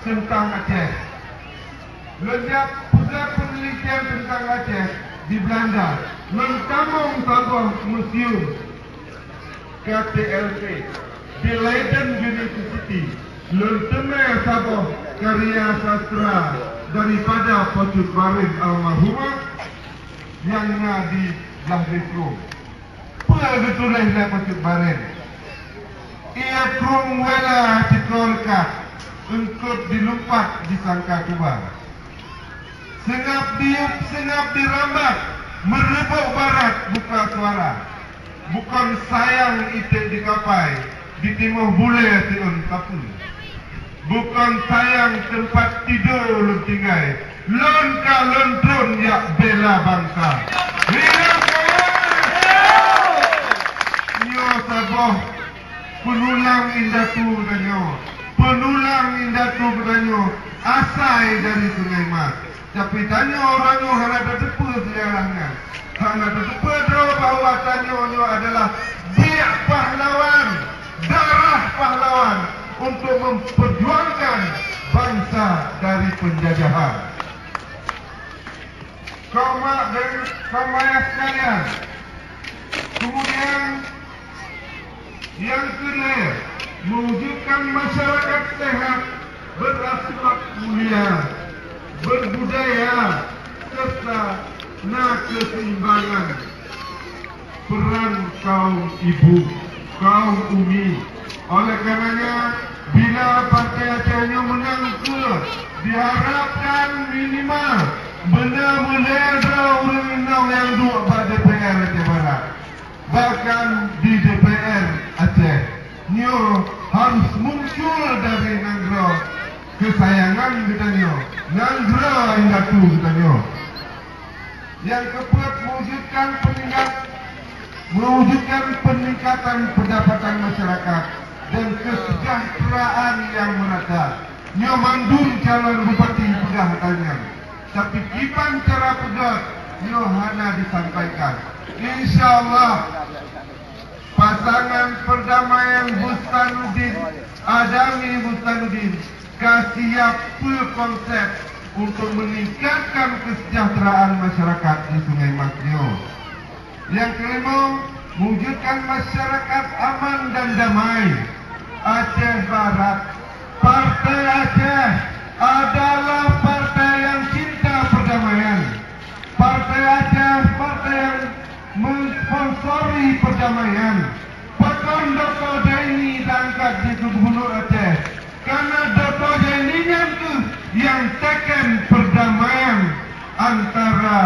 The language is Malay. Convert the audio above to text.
tentang Aceh. Sejak pusat penelitian tentang Aceh di Belanda mentamung sebuah museum KTLP di Leiden University lentemai sebuah karya sastra daripada Pocut Barin almarhumah yang di Lahrisrum. Apa ditulis oleh Pocut Barin? Ia krung wala dikolkat engkut dilumpat disangka kubar. Sengap diup, sengap dirambat, merebuk barat buka suara. Bukan sayang itik dikapai, di timur bule tiun kapul. Bukan sayang tempat tidur lu tinggai, lonka lontron yak bela bangsa. Hidup nyo saboh, penulang indatu danyo, penulang indatu danyo, asai dari Sungai Mas. Tapi tanya orang yang ada tepu sejarahnya. Hanya tepu bahawa tanya adalah biak pahlawan, darah pahlawan untuk memperjuangkan bangsa dari penjajahan. Kaum ayah sekalian, kemudian yang kedua, mewujudkan masyarakat sehat, berakhlak mulia, berbudaya serta keseimbangan. Peran kaum ibu, kaum umi. Oleh karenanya, bila Partai Aceh menang ke, diharapkan minimal benar-benar orang Minang yang duduk pada DPR Aceh Barat. Bahkan di DPR Aceh, nyo harus muncul dari Nanggro kesayangan kita nyo, Nanggro indatu kita nyo. Yang keempat, mewujudkan peningkatan pendapatan masyarakat dan kesejahteraan yang merata. Nyo mandun calon bupati Pedah tanya, tapi kipan cara Pedah nyo hana disampaikan. InsyaAllah pasangan perdamaian Bustanuddin Adami Bustanuddin kasiap konsep untuk meningkatkan kesejahteraan masyarakat di Sungai Mas nyo. Yang kelima, mewujudkan masyarakat aman dan damai. Aceh Barat, Partai Aceh adalah partai yang cinta perdamaian. Partai Aceh, partai yang mensponsori perdamaian. Pakon Dr. Jaini diangkat di Gubernur Aceh karena Dr. Jaini yang teken